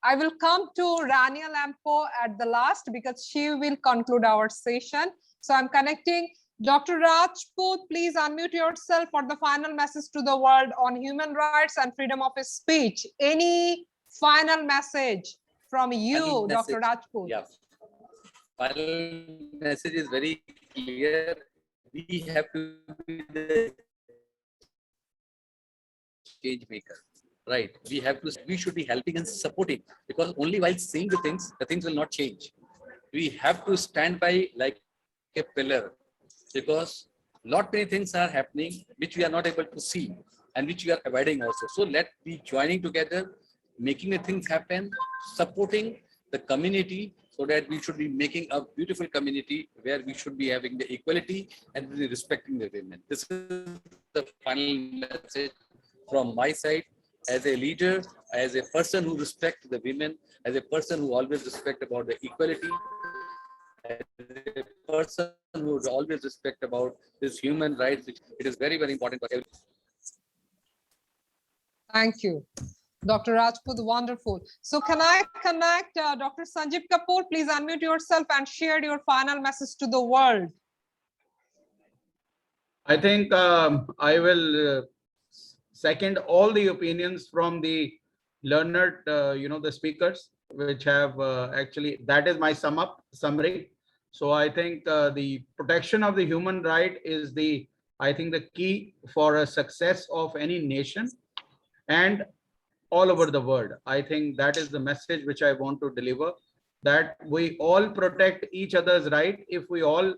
S2: I will come to Rania Lampo at the last because she will conclude our session. So I'm connecting Dr. Rajput, please unmute yourself for the final message to the world on human rights and freedom of speech. Any final message from you,
S1: Final
S2: Dr.
S1: message.
S2: Rajput?
S1: Yeah. Final message is very clear. We have to be the change maker, right? We should be helping and supporting, because only while seeing the things will not change. We have to stand by like a pillar, because lot many things are happening which we are not able to see and which we are avoiding also. So let's be joining together, making the things happen, supporting the community, so that we should be making a beautiful community where we should be having the equality and really respecting the women. This is the final message from my side, as a leader, as a person who respects the women, as a person who always respect about the equality, as a person who would always respect about this human rights, which it is very, very important for everyone.
S2: Thank you, Dr. Rajput, wonderful. So can I connect Dr. Sanjeev Kapoor? Please unmute yourself and share your final message to the world.
S3: I think I will second all the opinions from the learned, the speakers, which have actually, that is my summary. So I think the protection of the human right is I think the key for a success of any nation and all over the world. I think that is the message which I want to deliver, that we all protect each other's right. If we all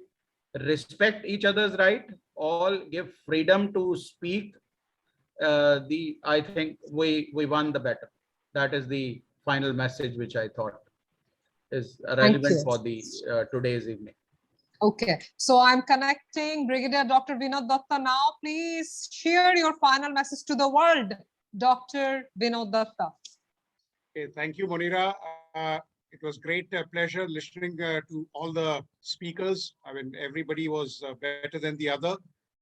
S3: respect each other's right, all give freedom to speak, I think we won the battle. That is the final message which I thought is relevant for the today's evening.
S2: Okay, so I'm connecting Brigadier Dr. Vinod Datta now. Please share your final message to the world, Dr. Vinod Datta.
S5: Okay, thank you, Monira. It was great pleasure listening to all the speakers. I mean, everybody was better than the other.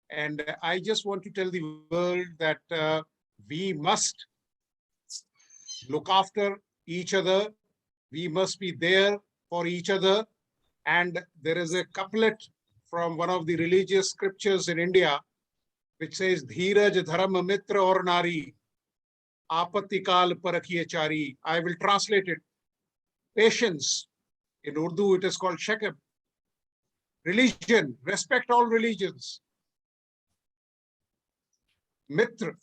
S5: And I just want to tell the world that we must look after each other. We must be there for each other. And there is a couplet from one of the religious scriptures in India, which says, Dheeraj dharma mitra aur nari, apatti kal parakhiye chari. I will translate it. Patience. In Urdu, it is called shakab. Religion. Respect all religions. Mitra.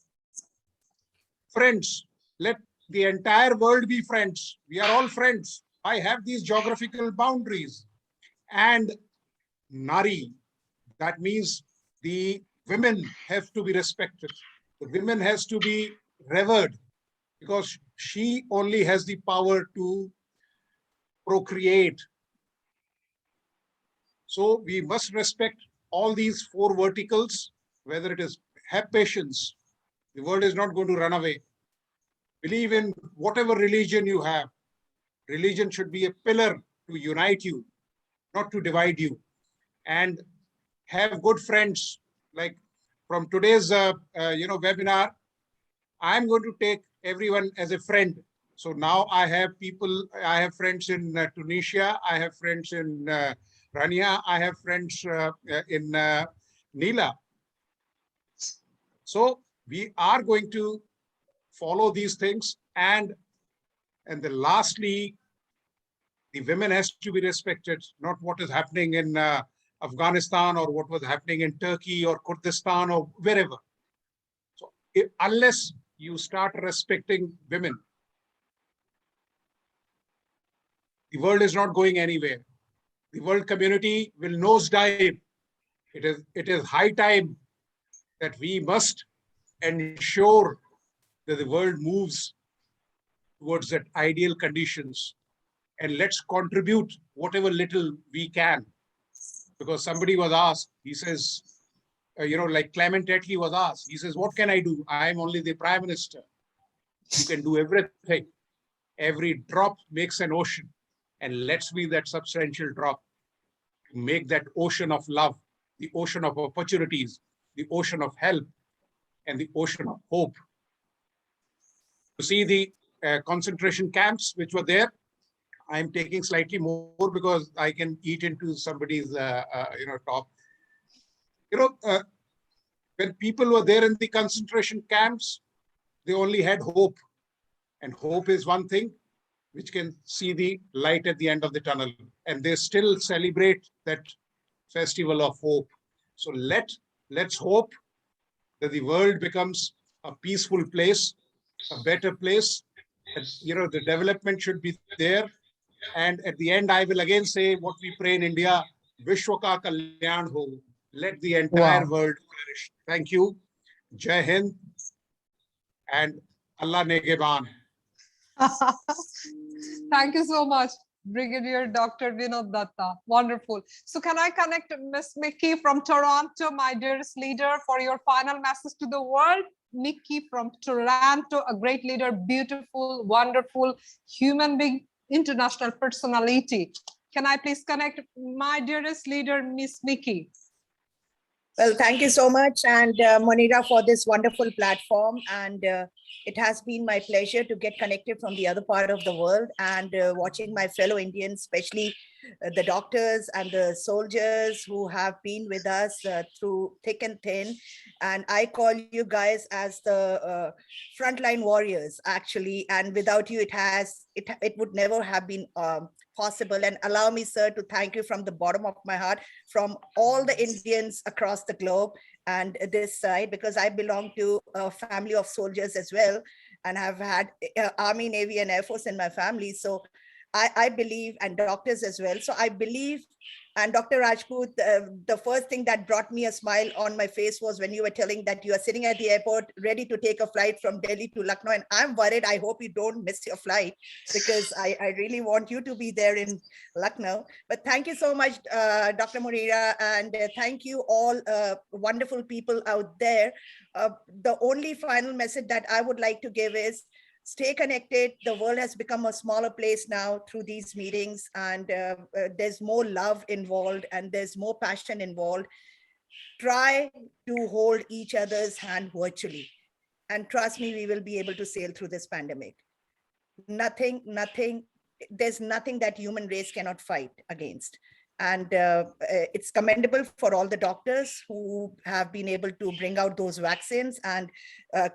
S5: Friends. Let the entire world be friends. We are all friends. I have these geographical boundaries. And Nari, that means the women have to be respected. The women has to be revered, because she only has the power to procreate. So we must respect all these four verticals, whether it is have patience. The world is not going to run away. Believe in whatever religion you have. Religion should be a pillar to unite you, not to divide you. And have good friends. Like from today's webinar, I'm going to take everyone as a friend. So now I have friends in Tunisia, I have friends in Rania, I have friends in Neela. So we are going to follow these things. And then lastly, the women has to be respected, not what is happening in Afghanistan or what was happening in Turkey or Kurdistan or wherever. So unless you start respecting women, the world is not going anywhere. The world community will nosedive. It is high time that we must ensure that the world moves towards that ideal conditions. And let's contribute whatever little we can. Because somebody was asked, he says, like Clement Attlee was asked, he says, what can I do? I'm only the Prime Minister. You can do everything. Every drop makes an ocean. And let's be that substantial drop to make that ocean of love, the ocean of opportunities, the ocean of help, and the ocean of hope. You see the concentration camps which were there. I'm taking slightly more because I can eat into somebody's talk. When people were there in the concentration camps, they only had hope. And hope is one thing which can see the light at the end of the tunnel. And they still celebrate that festival of hope. So let's hope that the world becomes a peaceful place, a better place. And, the development should be there. And at the end, I will again say what we pray in India, Vishwa ka kalyan ho. Let the entire world flourish. Thank you. Jai Hind. And Allah Negeban.
S2: Thank you so much, Brigadier Dr. Vinod Datta. Wonderful. So can I connect Miss Mickey from Toronto, my dearest leader, for your final message to the world? Mickey from Toronto, a great leader, beautiful, wonderful human being, international personality. Can I please connect my dearest leader, Miss Mickey?
S4: Well, thank you so much, and Monira, for this wonderful platform. And it has been my pleasure to get connected from the other part of the world and watching my fellow Indians, especially the doctors and the soldiers who have been with us through thick and thin. And I call you guys as the frontline warriors, actually. And without you, it would never have been possible. And allow me, sir, to thank you from the bottom of my heart, from all the Indians across the globe and this side, because I belong to a family of soldiers as well, and have had Army, Navy, and Air Force in my family. So I believe, and doctors as well. So I believe, and Dr. Rajput, the first thing that brought me a smile on my face was when you were telling that you are sitting at the airport ready to take a flight from Delhi to Lucknow. And I'm worried, I hope you don't miss your flight, because I really want you to be there in Lucknow. But thank you so much, Dr. Monira, and thank you all wonderful people out there. The only final message that I would like to give is, stay connected. The world has become a smaller place now through these meetings, and there's more love involved and there's more passion involved. Try to hold each other's hand virtually, and trust me, we will be able to sail through this pandemic. There's nothing that human race cannot fight against. And it's commendable for all the doctors who have been able to bring out those vaccines, and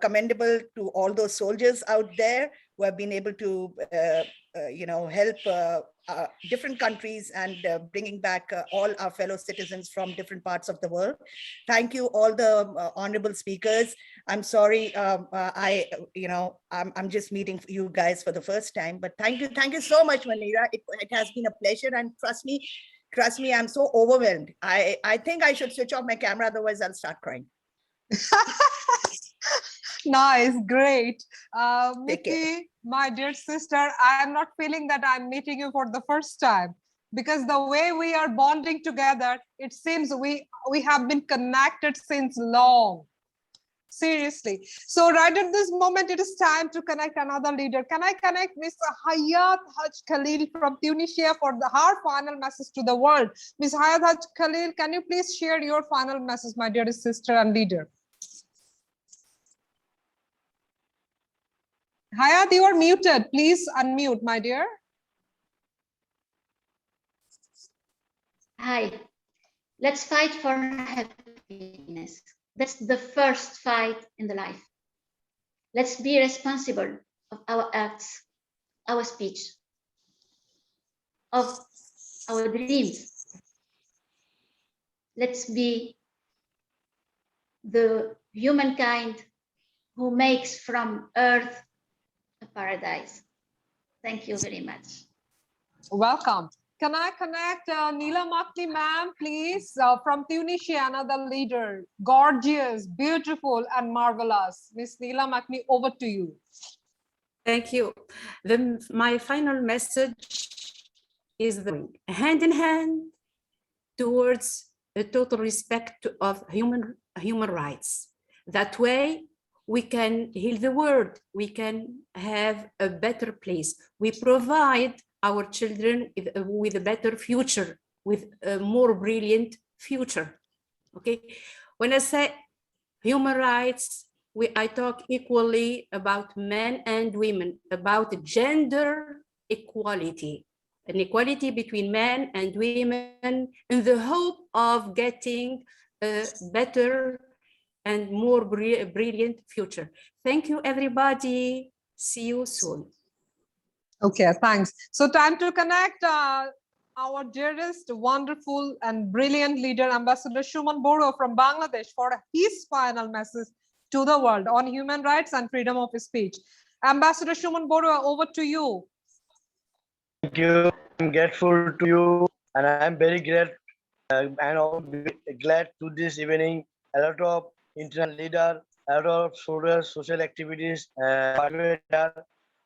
S4: commendable to all those soldiers out there who have been able to, help different countries and bringing back all our fellow citizens from different parts of the world. Thank you, all the honorable speakers. I'm sorry, I'm just meeting you guys for the first time, but thank you so much, Monira. It has been a pleasure, and trust me, I'm so overwhelmed. I think I should switch off my camera, otherwise I'll start crying.
S2: Nice, great. Mickey, my dear sister, I am not feeling that I'm meeting you for the first time, because the way we are bonding together, it seems we have been connected since long. Seriously. So right at this moment, it is time to connect another leader. Can I connect Ms. Hayat Haj Khalil from Tunisia for her final message to the world? Ms. Hayat Haj Khalil, can you please share your final message, my dear sister and leader? Hayat, you are muted. Please unmute, my dear.
S8: Hi, let's fight for happiness. That's the first fight in the life. Let's be responsible of our acts, our speech, of our dreams. Let's be the humankind who makes from earth a paradise. Thank you very much.
S2: Welcome. Can I connect Neela Makni, ma'am, please, from Tunisia, another leader, gorgeous, beautiful, and marvelous. Miss Neela Makni, over to you.
S9: Thank you. My final message is hand in hand towards the total respect of human rights. That way, we can heal the world. We can have a better place. We provide our children with a better future, with a more brilliant future. Okay. When I say human rights, I talk equally about men and women, about gender equality, an equality between men and women, in the hope of getting a better and more brilliant future. Thank you, everybody. See you soon.
S2: Okay, thanks. So time to connect our dearest, wonderful and brilliant leader, Ambassador Shuman Borua from Bangladesh, for his final message to the world on human rights and freedom of speech. Ambassador Shuman Borua, over to you.
S7: Thank you. I'm grateful to you, and I'm very and also glad to this evening. A lot of international leader, a lot of social activities,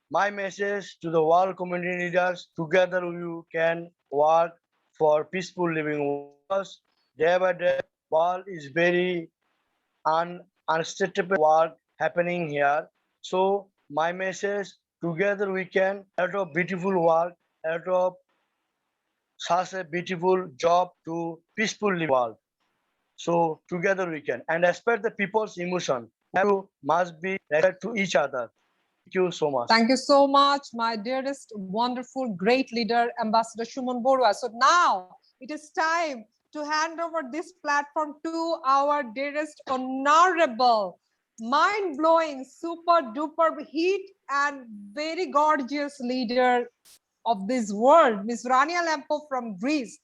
S7: my message to the world community leaders: together we can work for peaceful living. Because day by day, world is very unstable work happening here. So my message: together we can a lot of beautiful work, a lot of such a beautiful job to peaceful live world. So together we can. And respect the people's emotion. You must be respect to each other. Thank you so much.
S2: Thank you so much, my dearest, wonderful, great leader, Ambassador Shuman Borua. So now it is time to hand over this platform to our dearest, honorable, mind-blowing, super duper heat and very gorgeous leader of this world, Ms. Rania Lampo from Greece.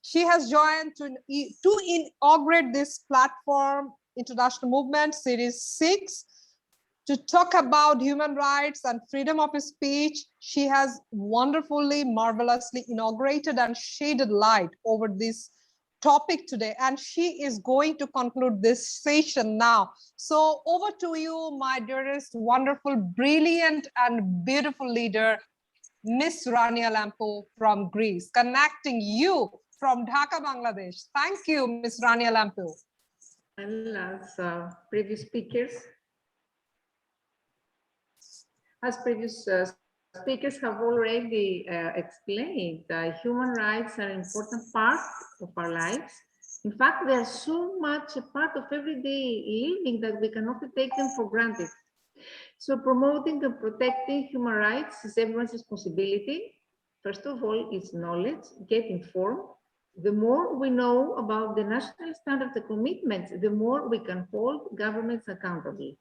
S2: She has joined to inaugurate this platform, International Movement Series 6, to talk about human rights and freedom of speech. She has wonderfully, marvelously inaugurated and shaded light over this topic today, and she is going to conclude this session now. So over to you, my dearest, wonderful, brilliant, and beautiful leader, Miss Rania Lampo from Greece, connecting you from Dhaka, Bangladesh. Thank you, Miss Rania Lampo.
S10: And as previous speakers, speakers have already explained, human rights are an important part of our lives. In fact, they are so much a part of everyday living that we cannot take them for granted. So promoting and protecting human rights is everyone's responsibility. First of all, it's knowledge, get informed. The more we know about the national standards and commitments, the more we can hold governments accountable.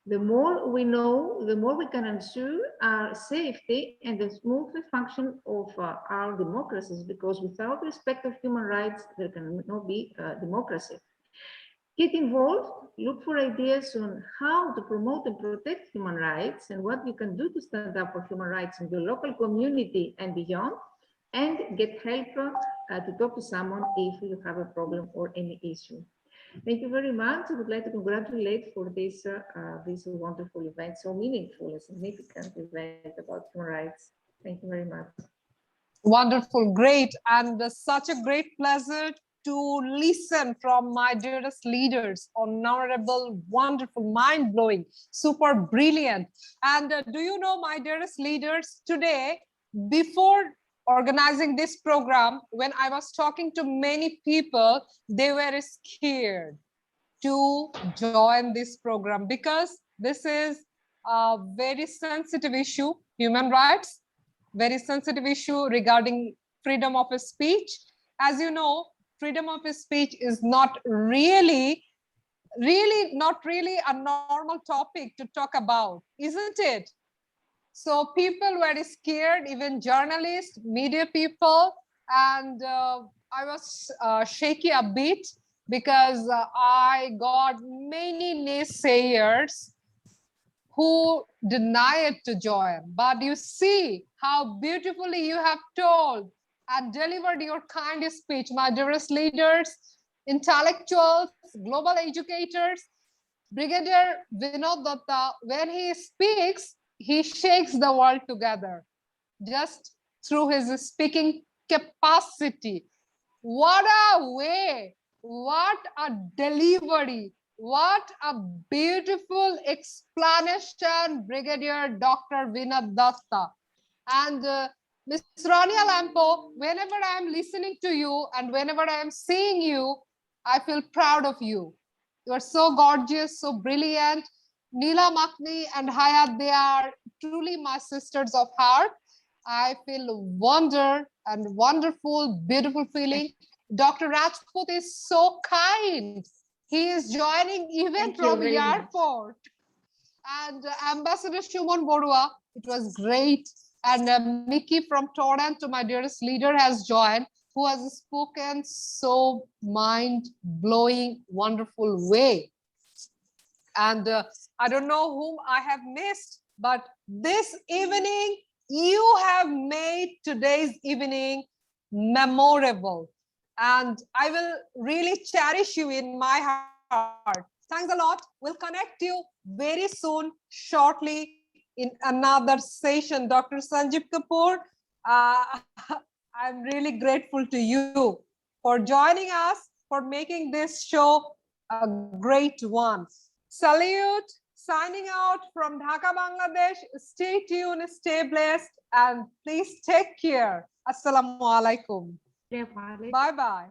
S10: The more we know, the more we can ensure our safety and the smooth function of our democracies, because without respect of human rights, there cannot be democracy. Get involved, look for ideas on how to promote and protect human rights and what you can do to stand up for human rights in your local community and beyond, and get help to talk to someone if you have a problem or any issue. Thank you very much. I would like to congratulate for this wonderful event, so meaningful and significant event about human rights. Thank you very much.
S2: Wonderful, great, and such a great pleasure to listen from my dearest leaders, honorable, wonderful, mind-blowing, super brilliant. And do you know, my dearest leaders, today, before organizing this program, when I was talking to many people, they were scared to join this program because this is a very sensitive issue, human rights, very sensitive issue regarding freedom of speech. As you know, freedom of speech is not really a normal topic to talk about, isn't it? So people were scared, even journalists, media people, and I was shaky a bit because I got many naysayers who denied to join. But you see how beautifully you have told and delivered your kind speech, my dearest leaders, intellectuals, global educators. Brigadier Vinod Datta, when he speaks, he shakes the world together just through his speaking capacity. What a way, what a delivery, what a beautiful explanation, Brigadier Dr. Vinod Datta. And Ms. Rania Lampo, whenever I am listening to you and whenever I am seeing you, I feel proud of you. You are so gorgeous, so brilliant. Neela Makni and Hayat, they are truly my sisters of heart. I feel wonder and wonderful, beautiful feeling Dr. Rajput is so kind. He is joining even
S8: Thank you
S2: from
S8: very much.
S2: airport. And Ambassador Shumon Borua, it was great. And Mickey from Toronto, my dearest leader, has joined, who has spoken so mind-blowing, wonderful way. And I don't know whom I have missed, but this evening, you have made today's evening memorable. And I will really cherish you in my heart. Thanks a lot. We'll connect you very soon, shortly, in another session. Dr. Sanjeev Kapoor, I'm really grateful to you for joining us, for making this show a great one. Salute, signing out from Dhaka, Bangladesh. Stay tuned, stay blessed, and please take care. Assalamu alaikum. Bye-bye.